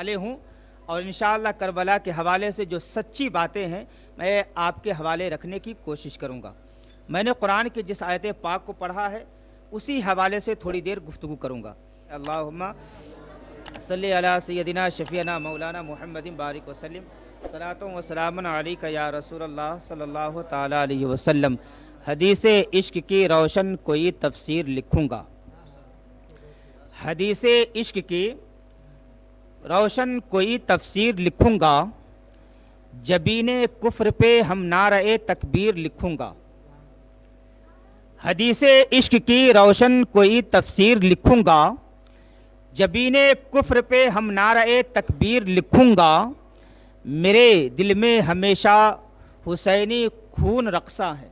वाले हूँ और इंशाअल्लाह करबला के हवाले से जो सच्ची बातें हैं मैं आपके हवाले रखने की कोशिश करूँगा। मैंने कुरान की जिस आयत पाक को पढ़ा है उसी हवाले से थोड़ी देर गुफ्तगू करूँगा। अल्लाहुम्मा सल्ली अला सय्यदिना शफीना मौलाना मुहम्मदिन बारिक वसल्लम सलातुन व सलामुन अलैका या रसूलल्लाह सल्लल्लाहु तआला अलैहि वसल्लम। हदीसे इश्क की रोशन कोई तफसीर लिखूँगा। हदीसे इश्क की रोशन कोई तफसीर लिखूँगा। जबीने कुफ्र पे हम नारे तकबीर लिखूँगा। हदीसे इश्क की रोशन कोई तफसीर लिखूँगा। जबीने कुफ्र पे हम नारे तकबीर लिखूँगा। मेरे दिल में हमेशा हुसैनी खून रक़्सा है।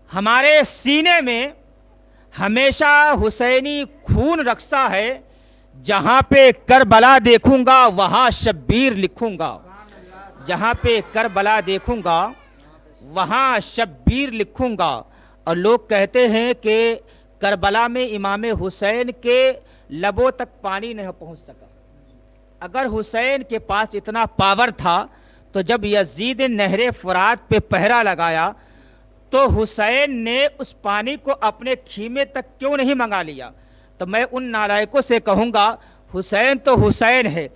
हमारे सीने में हमेशा हुसैनी खून रक़्सा है। जहाँ पे करबला देखूँगा वहाँ शब्बीर लिखूँगा। जहाँ पे करबला देखूँगा वहाँ शब्बीर लिखूँगा। और लोग कहते हैं कि करबला में इमाम हुसैन के लबों तक पानी नहीं पहुँच सका। अगर हुसैन के पास इतना पावर था तो जब यजीद ने नहरे फुरात पे पहरा लगाया तो हुसैन ने उस पानी को अपने खीमे तक क्यों नहीं मंगा लिया। तो मैं उन नालायकों से कहूँगा हुसैन तो हुसैन है।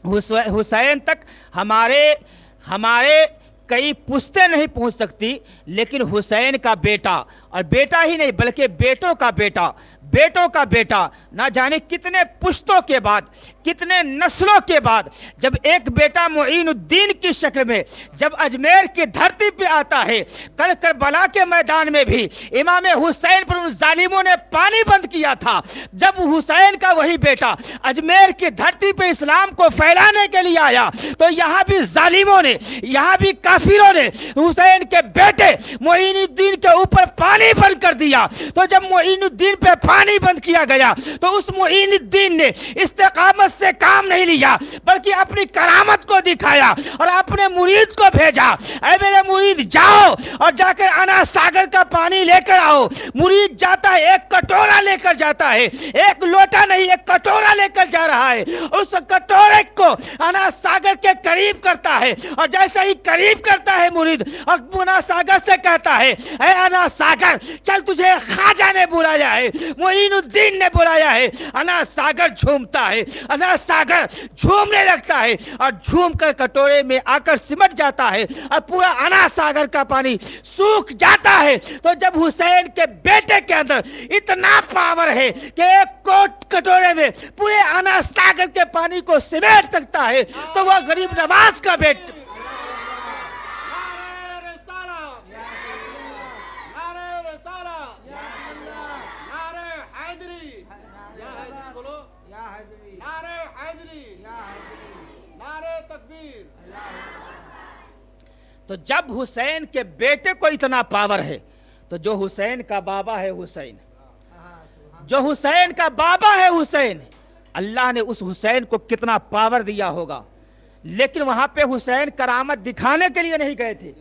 हुसैन तक हमारे कई पुश्तें नहीं पहुँच सकती, लेकिन हुसैन का बेटा, और बेटा ही नहीं बल्कि बेटों का बेटा ना जाने कितने पुश्तों के बाद, कितने नस्लों के बाद, जब एक बेटा मुईनुद्दीन की शक्ल में जब अजमेर की धरती पे आता है, कल करबला के मैदान में भी इमाम हुसैन पर उन जालिमों ने पानी बंद किया था। जब हुसैन का वही बेटा अजमेर की धरती पे इस्लाम को फैलाने के लिए आया तो यहाँ भी जालिमों ने, यहाँ भी काफिरों ने हुसैन के बेटे मुईनुद्दीन के ऊपर पानी बंद कर दिया। तो जब मुईनुद्दीन पे पानी बंद किया गया तो उस मुईनुद्दीन ने इस्तिकामत से काम नहीं लिया बल्कि अपनी करामत को दिखाया और अपने मुरीद को भेजा, ऐ मेरे मुरीद जाओ और जाकर अना सागर का पानी लेकर आओ। मुरीद जाता है, एक कटोरा लेकर जाता है, एक लोटा नहीं एक कटोरा लेकर जा रहा है। उस कटोरे को अना सागर के करीब करता है और जैसे ही करीब करता है मुरीद और अना सागर से कहता है, ऐ अना सागर चल तुझे ख्वाजा ने बुलाया है, मुईनुद्दीन ने बुलाया है। अना सागर झूमता है, अना सागर झूमने लगता है और झूम कर कटोरे में आकर सिमट जाता है और पूरा अना सागर का पानी सूख जाता है। तो जब हुसैन के बेटे के अंदर इतना पावर है कि एक कोट कटोरे में पूरे अना सागर के पानी को सिमट सकता है तो वह गरीब नवाज का बेटा तो जब हुसैन के बेटे को इतना पावर है तो जो हुसैन का बाबा है हुसैन, जो हुसैन का बाबा है हुसैन, अल्लाह ने उस हुसैन को कितना पावर दिया होगा। लेकिन वहां पे हुसैन करामत दिखाने के लिए नहीं गए थे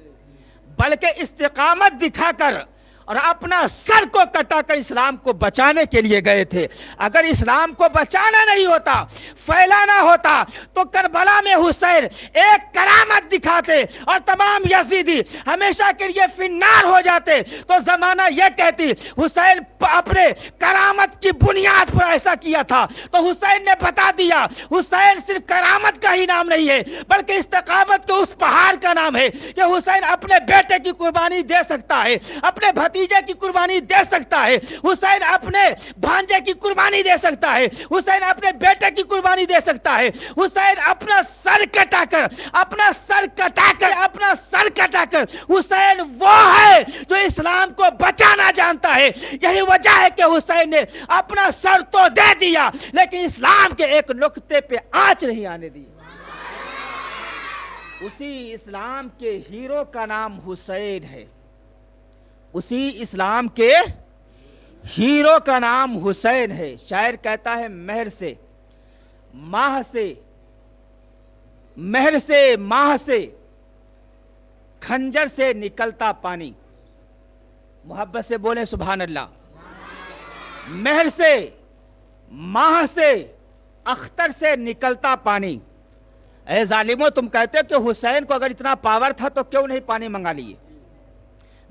बल्कि इस्तिकामत दिखाकर और अपना सर को कटाकर इस्लाम को बचाने के लिए गए थे। अगर इस्लाम को बचाना नहीं होता, फैलाना होता तो करबला में हुसैन एक करामत दिखाते और तमाम यजीदी हमेशा के लिए फिन्नार हो जाते। तो जमाना यह कहती हुसैन अपने करामत की बुनियाद पर ऐसा किया था। तो हुसैन ने बता दिया हुसैन सिर्फ करामत का ही नाम नहीं है बल्कि इस्तिकामत के उस पहाड़ का नाम है कि हुसैन अपने बेटे की कुर्बानी दे सकता है, अपने भतीजे की कुर्बानी दे सकता है, हुसैन अपने भांजे की कुर्बानी दे सकता है, हुसैन अपने बेटे की कुर्बानी दे सकता है। हुसैन अपना सर कटाकर हुसैन वो है जो इस्लाम को बचाना जानता है। यही वजह है कि हुसैन ने अपना सर तो दे दिया लेकिन इस्लाम के एक नुक्ते पे आंच नहीं आने दी। उसी इस्लाम के हीरो का नाम हुसैन है, उसी इस्लाम के हीरो का नाम हुसैन है। शायर कहता है महर से माह से खंजर से निकलता पानी। मोहब्बत से बोले सुभान अल्लाह। महर से माह से अख्तर से निकलता पानी। ए जालिमो, तुम कहते हो कि हुसैन को अगर इतना पावर था तो क्यों नहीं पानी मंगा लिए।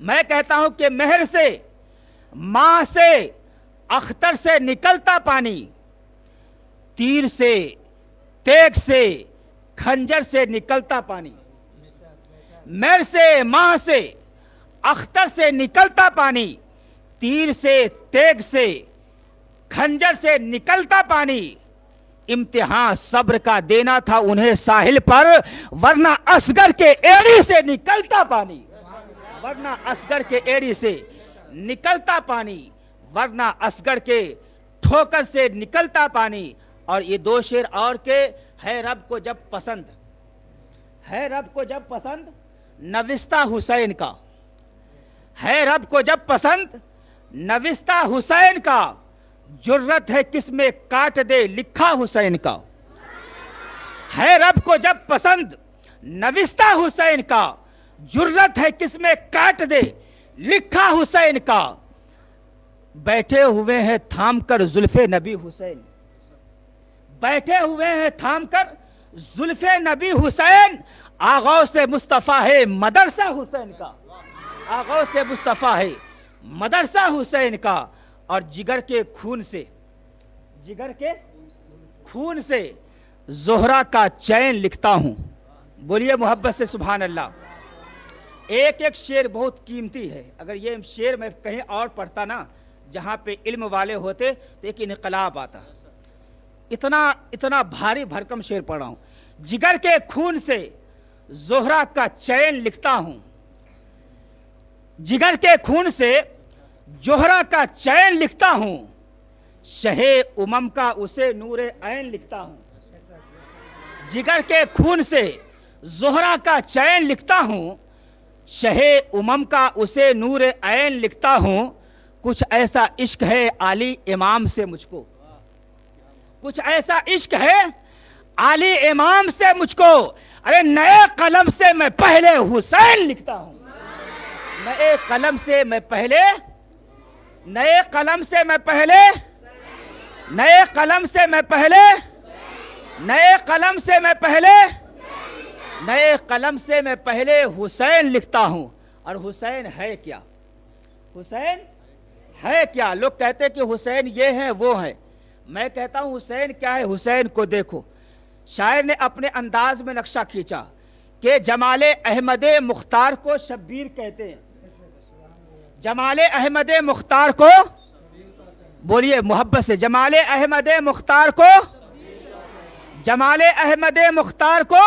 मैं कहता हूं कि मेहर से, मां से, अख्तर से निकलता पानी, तीर से, तेग से, खंजर से निकलता पानी। मेहर से, मां से, अख्तर से निकलता पानी, तीर से, तेग से, खंजर से निकलता पानी। इम्तिहान सब्र का देना था उन्हें साहिल पर, वरना असगर के एड़ी से निकलता पानी, वरना असगर के एड़ी से निकलता पानी, वरना असगर के ठोकर से निकलता पानी। और ये दो शेर और के, है रब को जब पसंद, है रब को जब पसंद नविस्ता हुसैन का, है रब को जब पसंद नविस्ता हुसैन का, जुर्रत है किसमें काट दे लिखा हुसैन का। है रब को जब पसंद नविस्ता हुसैन का, जुर्रत है किसमें काट दे लिखा हुसैन का। बैठे हुए हैं थाम कर जुल्फे नबी हुसैन, बैठे हुए हैं थाम कर जुल्फे नबी हुसैन। आगौ से मुस्तफ़ा है मदरसा हुसैन का, आगौ से मुस्तफ़ा है मदरसा हुसैन का। और जिगर के खून से, जिगर के खून से जोहरा का चैन लिखता हूं। बोलिए मोहब्बत से सुभान अल्लाह। एक एक शेर बहुत कीमती है। अगर ये शेर मैं कहीं और पढ़ता ना, जहां पे इल्म वाले होते तो एक इनकलाब आता। इतना इतना भारी भरकम शेर पढ़ा हूं। जिगर के खून से जोहरा का चैन लिखता हूं, जिगर के खून से जोहरा का चैन लिखता हूं, शहे उमम का उसे नूरे ऐन लिखता हूं। जिगर के खून से जोहरा का चैन लिखता हूं, शहे उमम का उसे नूरे ऐन लिखता हूं। कुछ ऐसा इश्क है आली इमाम से मुझको, कुछ ऐसा इश्क है आली इमाम से मुझको। अरे नए कलम से मैं पहले हुसैन लिखता हूं, नए कलम से मैं पहले, नए कलम से मैं पहले, नए कलम से मैं पहले, नए कलम से मैं पहले, नए कलम से मैं पहले हुसैन लिखता हूं। और हुसैन है क्या, हुसैन है क्या। लोग कहते हैं कि हुसैन ये है वो है। मैं कहता हूं हुसैन क्या है। हुसैन को देखो, शायर ने अपने अंदाज में नक्शा खींचा कि जमाले अहमदे मुख्तार को शब्बीर कहते हैं। जमाले अहमदे मुख्तार को, बोलिए मोहब्बत से, जमाले अहमदे मुख्तार को, जमाले अहमदे मुख्तार को,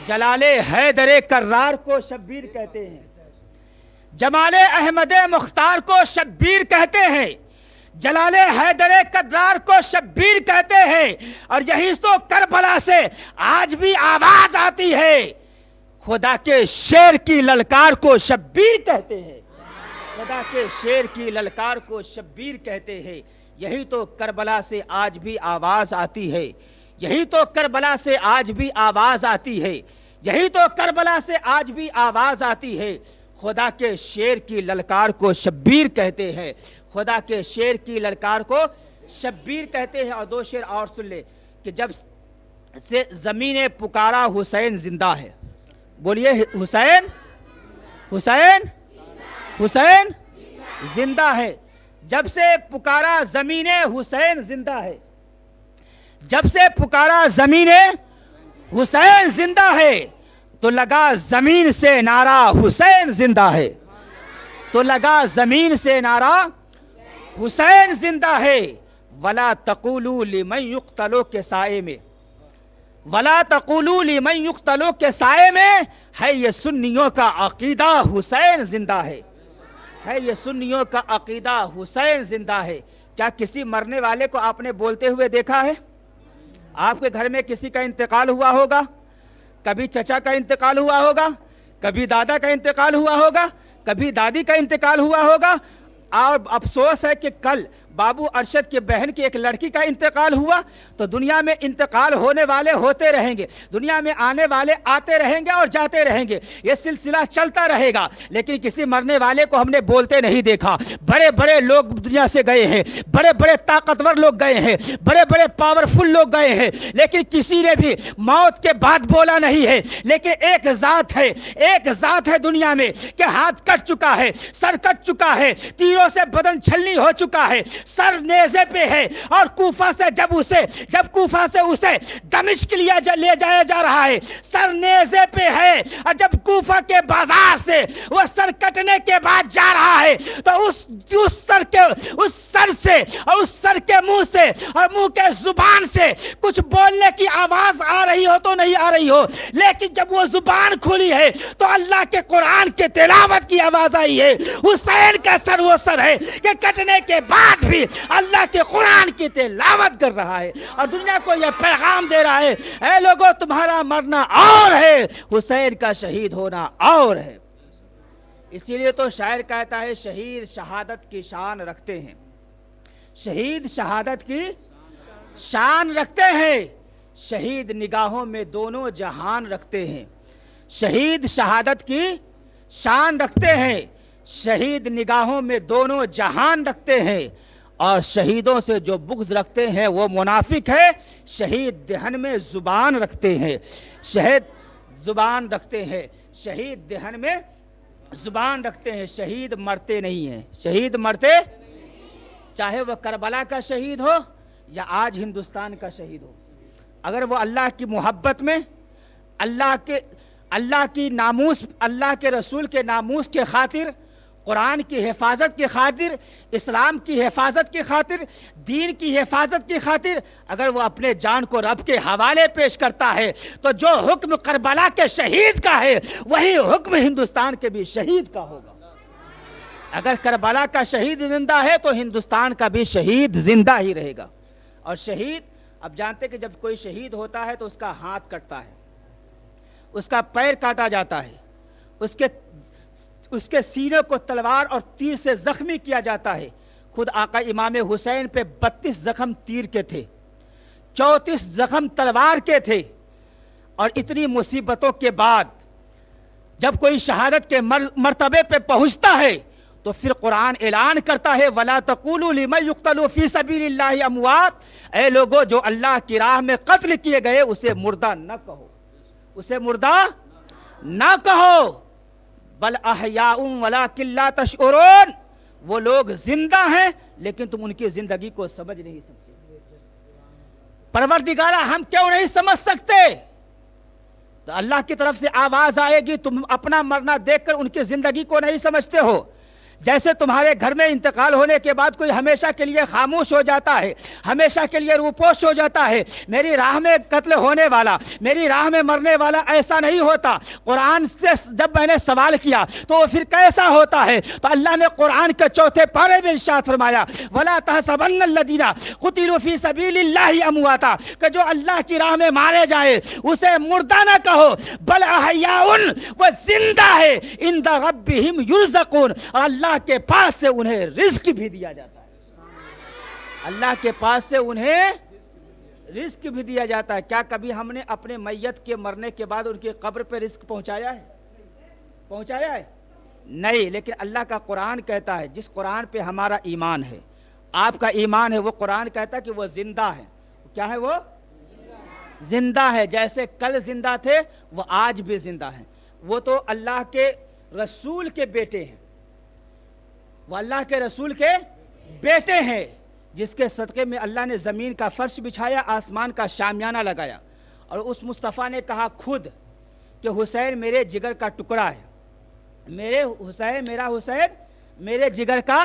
जलाले हैदरे कर्रार को शब्बीर कहते हैं। जमाले अहमदे मुख्तार को शब्बीर कहते हैं, जलाले हैदरे कर्रार को शब्बीर कहते हैं। और यही तो करबला से आज भी आवाज आती है, खुदा के शेर की ललकार को शब्बीर कहते हैं, खुदा के शेर की ललकार को शब्बीर कहते हैं। यही तो करबला से आज भी आवाज आती है, यही तो करबला से आज भी आवाज आती है, यही तो करबला से आज भी आवाज आती है। खुदा के शेर की ललकार को शब्बीर कहते हैं, खुदा के शेर की ललकार को शब्बीर कहते हैं। और दो शेर और सुन ले कि जब से जमीने पुकारा हुसैन जिंदा है। बोलिए हुसैन, हुसैन, हुसैन जिंदा है। जब से पुकारा जमीने हुसैन जिंदा है, जब से पुकारा जमीने हुसैन जिंदा है, तो लगा जमीन से नारा हुसैन जिंदा है, तो लगा जमीन से नारा हुसैन जिंदा है। वला तक़ूलू लिमन युक़्तलो के साए में, वला तक़ूलू लिमन युक़्तलो के साए में, है ये सुन्नियों का अकीदा हुसैन जिंदा है ये सुन्नियों का अकीदा हुसैन जिंदा है। क्या किसी मरने वाले को आपने बोलते हुए देखा है? आपके घर में किसी का इंतकाल हुआ होगा, कभी चचा का इंतकाल हुआ होगा, कभी दादा का इंतकाल हुआ होगा, कभी दादी का इंतकाल हुआ होगा। और अफसोस है कि कल बाबू अरशद की बहन की एक लड़की का इंतकाल हुआ, तो दुनिया में इंतकाल होने वाले होते रहेंगे, दुनिया में आने वाले आते रहेंगे और जाते रहेंगे, ये सिलसिला चलता रहेगा। लेकिन किसी मरने वाले को हमने बोलते नहीं देखा। बड़े बड़े लोग दुनिया से गए हैं, बड़े बड़े ताकतवर लोग गए हैं, बड़े बड़े पावरफुल लोग गए हैं, लेकिन किसी ने भी मौत के बाद बोला नहीं है। लेकिन एक ज़ात है दुनिया में कि हाथ कट चुका है, सर कट चुका है, तीरों से बदन छलनी हो चुका है, सर नेज़े पे है, और कूफा से जब कूफा से उसे दमिश्क ले जाया जा रहा है, सर नेज़े पे है, और जब कूफा के बाजार से वो सर कटने के बाद जा रहा है, तो उस सर से और उस सर के मुंह से और मुंह के जुबान से कुछ बोलने की आवाज आ रही हो तो नहीं आ रही हो, लेकिन जब वो जुबान खुली है तो अल्लाह के कुरान के तिलावत की आवाज आई है। हुसैन का सर वो सर है कि कटने के बाद भी अल्लाह के कुरान की तिलावत कर रहा है और दुनिया को यह पैगाम दे रहा है, ऐ लोगों तुम्हारा मरना और है, हुसैन का शहीद होना और है। इसीलिए तो शायर कहता है, शहीद शहादत की शान रखते हैं, शहीद शहादत की शान रखते हैं, शहीद निगाहों में दोनों जहान रखते हैं। शहीद शहादत की शान रखते हैं, शहीद निगाहों में दोनों जहान रखते हैं, और शहीदों से जो बुग़्ज़ रखते हैं वो मुनाफिक है। शहीद दहन में ज़ुबान रखते हैं, शहीद ज़ुबान रखते हैं, शहीद दहन में ज़ुबान रखते हैं। शहीद मरते नहीं हैं, शहीद मरते, चाहे वह करबला का शहीद हो या आज हिंदुस्तान का शहीद हो, अगर वो अल्लाह की मोहब्बत में, अल्लाह की नामूस, अल्लाह के रसूल के नामूस के खातिर, कुरान की हिफाजत की खातिर, इस्लाम की हिफाजत की खातिर, दीन की हिफाजत की खातिर अगर वो अपने जान को रब के हवाले पेश करता है, तो जो हुक्म करबला के शहीद का है वही हुक्म हिंदुस्तान के भी शहीद का होगा। अगर करबला का शहीद जिंदा है तो हिंदुस्तान का भी शहीद जिंदा ही रहेगा। और शहीद, अब जानते कि जब कोई शहीद होता है तो उसका हाथ कटता है, उसका पैर काटा जाता है, उसके सीने को तलवार और तीर से जख्मी किया जाता है। खुद आका इमाम हुसैन पे 32 जख्म तीर के थे, 34 जख्म तलवार के थे, और इतनी मुसीबतों के बाद जब कोई शहादत के मर्तबे पे पहुंचता है तो फिर कुरान ऐलान करता है, वला तक़ूलू लिमन युक़्तलू फ़ी सबीलिल्लाहि अमवात, ऐ लोगो जो अल्लाह की राह में कत्ल किए गए उसे मुर्दा न कहो, उसे मुर्दा न कहो, बल अहयाउम वलाकिन ला तशउरून, वो लोग जिंदा हैं लेकिन तुम उनकी जिंदगी को समझ नहीं सकते। परवरदिगारा हम क्यों नहीं समझ सकते? तो अल्लाह की तरफ से आवाज आएगी, तुम अपना मरना देखकर उनकी जिंदगी को नहीं समझते हो। जैसे तुम्हारे घर में इंतकाल होने के बाद कोई हमेशा के लिए खामोश हो जाता है, हमेशा के लिए रूपोश हो जाता है, मेरी राह में कत्ल होने वाला, मेरी राह में मरने वाला, ऐसा नहीं होता। कुरान से जब मैंने सवाल किया तो वो फिर कैसा होता है, तो अल्लाह ने कुरान के चौथे पारे में इरशाद फरमाया, वला तहसबन्नल्लज़ीना क़ुतिलू फ़ी सबीलिल्लाहि अमवाता, कि जो अल्लाह की राह में मारे जाए उसे मुर्दा ना कहो, बल अहयाउन, वो जिंदा है, इंदा रब्बिहिम युरज़क़ून, और अल्लाह के पास से उन्हें रिस्क भी दिया जाता है, अल्लाह के पास से उन्हें रिस्क भी दिया जाता है। क्या कभी हमने अपने मैयत के मरने के बाद उनकी कब्र पे रिस्क पहुंचाया है? पहुंचाया है? नहीं। लेकिन अल्लाह का कुरान कहता है, जिस कुरान पे हमारा ईमान है, आपका ईमान है, वो कुरान कहता है कि वो जिंदा है। क्या है? वो जिंदा है। जैसे कल जिंदा थे वो आज भी जिंदा है। वो तो अल्लाह के रसूल के बेटे हैं, वो अल्लाह के रसूल के बेटे हैं, जिसके सदक़े में अल्लाह ने ज़मीन का फर्श बिछाया, आसमान का शामियाना लगाया, और उस मुस्तफ़ा ने कहा खुद कि हुसैन मेरे जिगर का टुकड़ा है, मेरा हुसैन मेरे जिगर का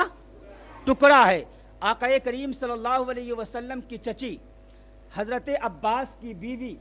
टुकड़ा है। आक़ा करीम सल्लल्लाहु अलैहि वसल्लम की चची हज़रत अब्बास की बीवी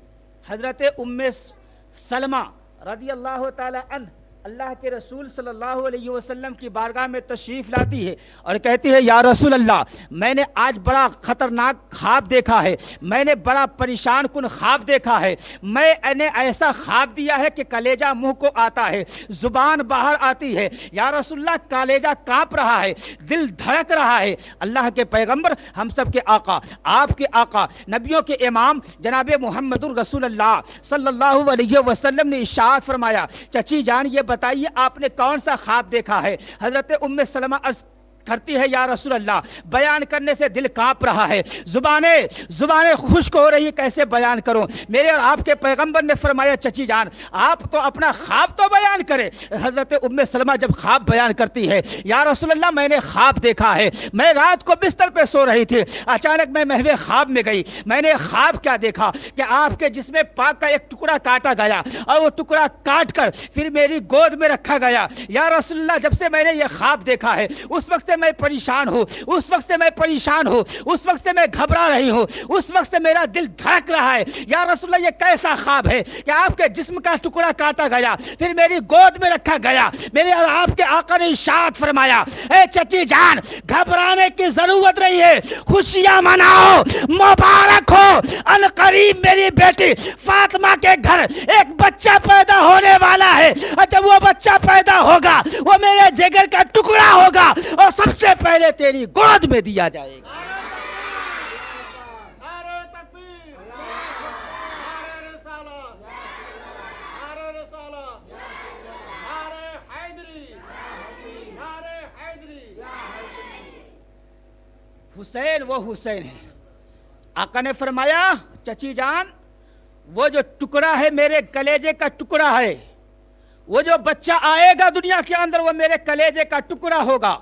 हज़रत उम्मे सलमा रज़ियल्लाहु ताला अन्हा اللہ کے رسول صلی اللہ علیہ وسلم کی بارگاہ میں تشریف لاتی ہے اور کہتی ہے یا رسول اللہ میں نے آج بڑا خطرناک خواب دیکھا ہے، میں نے بڑا پریشان کن خواب دیکھا ہے، میں نے ایسا خواب دیا ہے کہ کلیجہ منہ کو آتا ہے، زبان باہر آتی ہے، یا رسول اللہ کلیجہ کانپ رہا ہے، دل دھڑک رہا ہے۔ اللہ کے پیغمبر، ہم سب کے آقا، آپ کے آقا، نبیوں کے امام جناب محمد رسول اللہ صلی اللہ علیہ وسلم نے ارشاد فرمایا چچی جان یہ بتائیے آپ نے کون سا خواب دیکھا ہے؟ حضرت ام سلمہ عرض کرتی ہے یا رسول اللہ بیان کرنے سے دل کانپ رہا ہے، زبانیں خشک ہو رہی، کیسے بیان کروں؟ میرے اور آپ کے پیغمبر نے فرمایا چچی جان آپ تو اپنا خواب تو بیان کرے۔ حضرت ام سلمہ جب خواب بیان کرتی ہے یا رسول اللہ میں نے خواب دیکھا ہے، میں رات کو بستر پہ سو رہی تھی، اچانک میں محو خواب میں گئی، میں نے خواب کیا دیکھا کہ آپ کے جسم پاک کا ایک ٹکڑا کاٹا گیا اور وہ ٹکڑا کاٹ کر پھر میری گود میں رکھا گیا۔ یا رسول اللہ جب سے میں نے یہ خواب دیکھا ہے اس وقت سے میں پریشان ہوں، اس وقت سے میں پریشان ہوں، اس وقت سے میں گھبرا رہی ہوں، اس وقت سے میرا دل دھڑک رہا ہے۔ یا رسول اللہ یہ کیسا خواب ہے کہ آپ کے جسم کا ٹکڑا کاٹا گیا پھر میری گود میں رکھا گیا؟ میرے اور آپ کے آقا نے ارشاد فرمایا اے چچی جان گھبرانے کی ضرورت نہیں ہے، خوشیاں مناؤ، مبارک ہو، ان قریب میری بیٹی فاطمہ کے گھر ایک بچہ پیدا ہونے والا ہے، اور جب وہ بچہ پیدا ہوگا وہ میرے جگر کا ٹکڑا ہوگا اور سب سے پہلے تیری گود میں دیا جائے گا۔ حسین وہ حسین ہے، آقا نے فرمایا چچی جان وہ جو ٹکڑا ہے میرے کلیجے کا ٹکڑا ہے، وہ جو بچہ آئے گا دنیا کے اندر وہ میرے کلیجے کا ٹکڑا ہوگا۔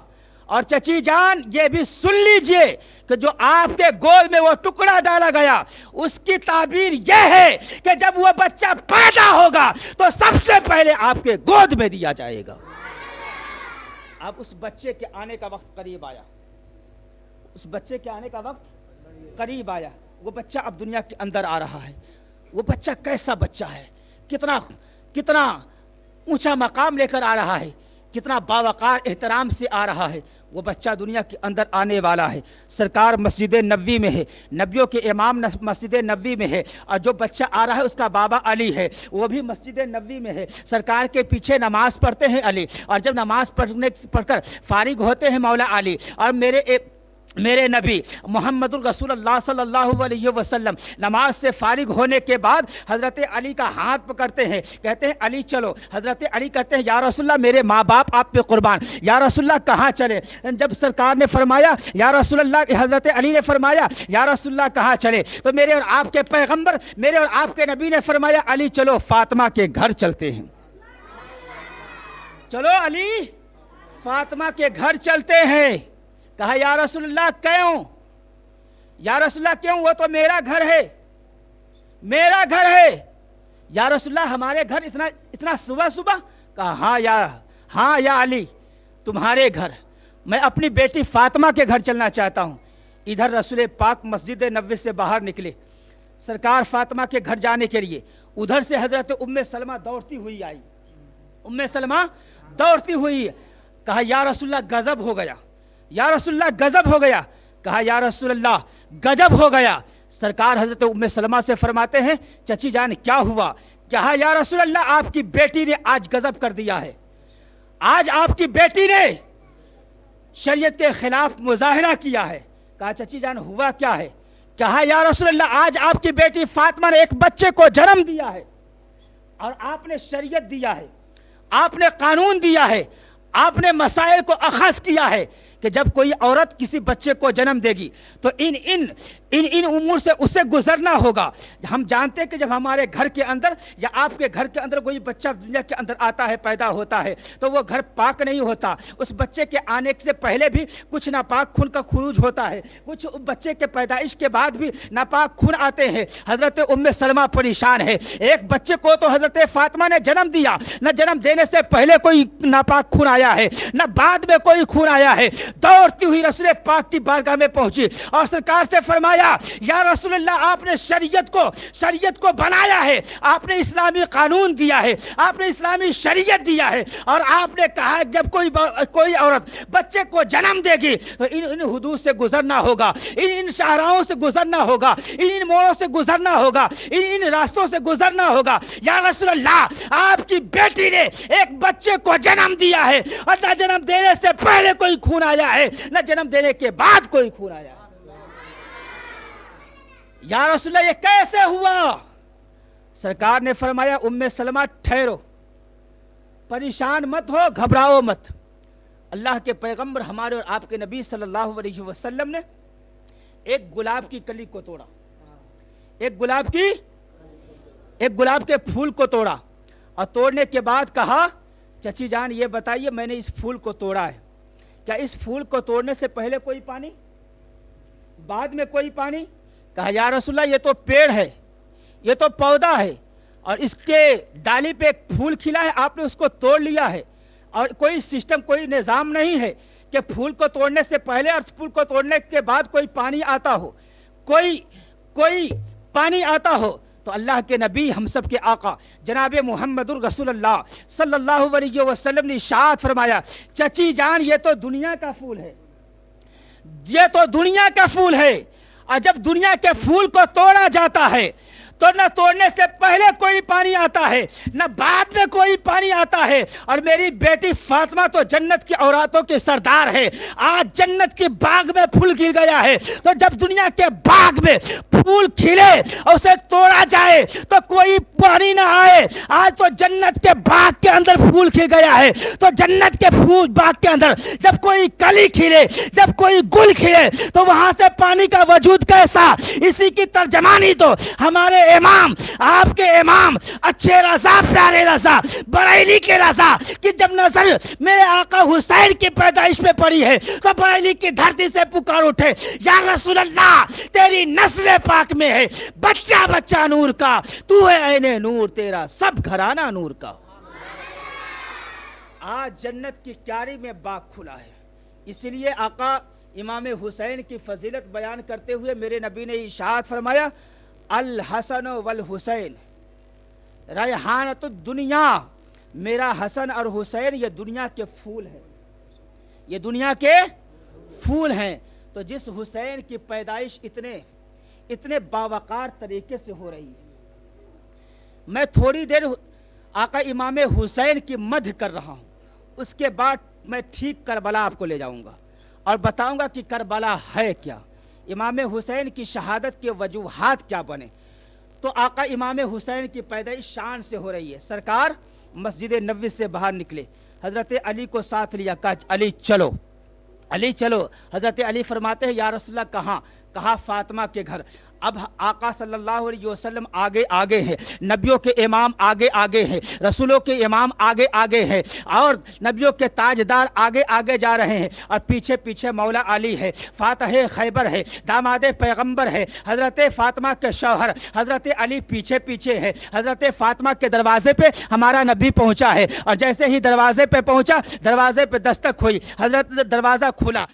اور چچی جان یہ بھی سن لیجئے کہ جو آپ کے گود میں وہ ٹکڑا ڈالا گیا اس کی تعبیر یہ ہے کہ جب وہ بچہ پیدا ہوگا تو سب سے پہلے آپ کے گود میں دیا جائے گا۔ اب اس بچے کے آنے کا وقت قریب آیا، اس بچے کے آنے کا وقت قریب آیا، وہ بچہ اب دنیا کے اندر آ رہا ہے۔ وہ بچہ کیسا بچہ ہے، کتنا اونچا مقام لے کر آ رہا ہے، کتنا باوقار احترام سے آ رہا ہے۔ وہ بچہ دنیا کے اندر آنے والا ہے، سرکار مسجد نبوی میں ہے، نبیوں کے امام مسجد نبوی میں ہے، اور جو بچہ آ رہا ہے اس کا بابا علی ہے، وہ بھی مسجد نبوی میں ہے، سرکار کے پیچھے نماز پڑھتے ہیں علی، اور جب نماز پڑھ کر فارغ ہوتے ہیں مولا علی، اور میرے نبی محمد الرسول اللہ صلی اللہ علیہ وسلم نماز سے فارغ ہونے کے بعد حضرت علی کا ہاتھ پکڑتے ہیں، کہتے ہیں علی چلو۔ حضرت علی کہتے ہیں یا رسول اللہ میرے ماں باپ آپ پہ قربان، یا رسول اللہ کہاں چلے؟ جب سرکار نے فرمایا یا رسول اللہ، حضرت علی نے فرمایا یا رسول اللہ کہاں چلے؟ تو میرے اور آپ کے پیغمبر، میرے اور آپ کے نبی نے فرمایا علی چلو فاطمہ کے گھر چلتے ہیں، چلو علی فاطمہ کے گھر چلتے ہیں۔ کہا یا رسول اللہ کیوں؟ یا رسول اللہ کیوں؟ وہ تو میرا گھر ہے، میرا گھر ہے۔ یا رسول اللہ ہمارے گھر اتنا صبح؟ کہا ہاں یا علی تمہارے گھر، میں اپنی بیٹی فاطمہ کے گھر چلنا چاہتا ہوں۔ ادھر رسول پاک مسجد نبوی سے باہر نکلے، سرکار فاطمہ کے گھر جانے کے لیے، ادھر سے حضرت ام سلمہ دوڑتی ہوئی آئی، ام سلمہ دوڑتی ہوئی، کہا یا رسول اللہ غضب ہو گیا، یا رسول اللہ غضب ہو گیا۔ کہا یا رسول اللہ غضب ہو گیا۔ سرکار حضرت ام سلمہ سے فرماتے ہیں چچی جان کیا ہوا؟ کہا یا رسول اللہ آپ کی بیٹی نے آج غضب کر دیا ہے، آج آپ کی بیٹی نے شریعت کے خلاف مظاہرہ کیا ہے۔ کہا چچی جان ہوا کیا ہے؟ کہا یا رسول اللہ آج آپ کی بیٹی فاطمہ نے ایک بچے کو جنم دیا ہے، اور آپ نے شریعت دیا ہے، آپ نے قانون دیا ہے، آپ نے مسائل کو اخذ کیا ہے کہ جب کوئی عورت کسی بچے کو جنم دے گی تو ان امور سے اسے گزرنا ہوگا۔ ہم جانتے ہیں کہ جب ہمارے گھر کے اندر یا آپ کے گھر کے اندر کوئی بچہ دنیا کے اندر آتا ہے، پیدا ہوتا ہے، تو وہ گھر پاک نہیں ہوتا، اس بچے کے آنے سے پہلے بھی کچھ ناپاک خون کا خروج ہوتا ہے، کچھ بچے کے پیدائش کے بعد بھی ناپاک خون آتے ہیں۔ حضرت ام سلمہ پریشان ہے، ایک بچے کو تو حضرت فاطمہ نے جنم دیا، نہ جنم دینے سے پہلے کوئی ناپاک خون آیا ہے نہ بعد میں کوئی خون آیا ہے۔ دوڑتی ہوئی رسول پاک کی بارگاہ میں پہنچی اور سرکار سے فرمایا फरमाया या रसूल अल्लाह आपने शरीयत को बनाया है, आपने इस्लामी कानून दिया है, आपने इस्लामी शरीयत दिया है, और आपने कहा जब कोई औरत बच्चे को जन्म देगी तो इन हुदूद से गुजरना होगा, इन शाहराहों से गुजरना होगा, इन मोड़ों से गुजरना होगा, इन रास्तों से गुजरना होगा। या रसूल अल्लाह आपकी बेटी ने एक बच्चे को जन्म दिया है, और न जन्म देने से पहले कोई खून आया है, न जन्म देने के बाद कोई खून आया है। या रसूल अल्लाह ये कैसे हुआ? सरकार ने फरमाया उम्मे सलमा ठहरो, परेशान मत हो, घबराओ मत। अल्लाह के पैगंबर हमारे और आपके नबी सल्लल्लाहु अलैहि वसल्लम ने एक गुलाब की कली को तोड़ा, एक गुलाब के फूल को तोड़ा, और तोड़ने के बाद कहा चची जान ये बताइए मैंने इस फूल को तोड़ा है, क्या इस फूल को तोड़ने से पहले कोई पानी, बाद में कोई पानी? कहा या रसूलल्लाह ये तो पेड़ है, ये तो पौधा है, और इसके डाली पे एक फूल खिला है, आपने उसको तोड़ लिया है, और कोई सिस्टम कोई निज़ाम नहीं है कि फूल को तोड़ने से पहले और फूल को तोड़ने के बाद कोई पानी आता हो, कोई पानी आता हो। तो अल्लाह के नबी हम सब के आका जनाब मुहम्मदुर रसूलुल्लाह सल्लल्लाहु अलैहि वसल्लम ने इरशाद फरमाया चची जान ये तो दुनिया का फूल है, ये तो दुनिया का फूल है, और जब दुनिया के फूल को तोड़ा जाता है तो न तोड़ने से पहले कोई पानी आता है, न बाद में कोई पानी आता है। और मेरी बेटी फातिमा तो जन्नत की औरतों के सरदार है, आज जन्नत के बाग में फूल खिल गया है, तो जब दुनिया के बाग में फूल खिले और उसे तोड़ा जाए तो कोई पानी ना आए। आज तो जन्नत के बाग के अंदर फूल खिल गया है, तो जन्नत के फूल बाग के अंदर जब कोई कली खिले, जब कोई गुल खिले, तो वहां से पानी का वजूद कैसा? इसी की तर्जमानी तो हमारे इमाम, आपके इमाम अच्छे रज़ा, प्यारे रज़ा, बरेली के रज़ा कि जब नजर मेरे आका हुसैन की पैदाइश में पड़ी है तो बरेली की धरती से पुकार उठे या रसूल अल्लाह तेरी नस्ल पाक में है बच्चा बच्चा नूर का, तू है ऐने नूर, तेरा सब घराना नूर का। आज जन्नत की क्यारी में बाग खुला है, इसलिए आका इमाम हुसैन की फजीलत बयान करते हुए मेरे नबी ने इरशाद फरमाया अल हसन वल हुसैन रैहानतुद दुनिया, मेरा हसन और हुसैन ये दुनिया के फूल हैं, ये दुनिया के फूल हैं। तो जिस हुसैन की पैदाइश इतने बावकार तरीके से हो रही है, मैं थोड़ी देर आका इमाम हुसैन की मध्य कर रहा हूँ, उसके बाद मैं ठीक करबला आपको ले जाऊँगा और बताऊँगा कि करबला है क्या, इमाम हुसैन की शहादत के वजूहात क्या बने। तो आका इमाम हुसैन की पैदाइश शान से हो रही है। सरकार मस्जिद नबवी से बाहर निकले, हज़रत अली को साथ लिया, कहा अली चलो, अली चलो। हज़रत अली फरमाते हैं या रसूलल्लाह कहाँ? कहा फातिमा के घर। अब आका सल्लल्लाहु अलैहि वसल्लम आगे आगे हैं, नबियों के इमाम आगे आगे हैं, रसूलों के इमाम आगे आगे हैं, और नबियों के ताजदार आगे आगे जा रहे हैं, और पीछे पीछे मौला अली है, फातह खैबर है, दामाद पैगंबर है, हज़रत फातिमा के शौहर हज़रत अली पीछे पीछे है। हज़रत फातिमा के दरवाजे पे हमारा नबी पहुंचा है, और जैसे ही दरवाजे पे पहुंचा, दरवाजे पे दस्तक हुई, हज़रत दरवाज़ा खुला।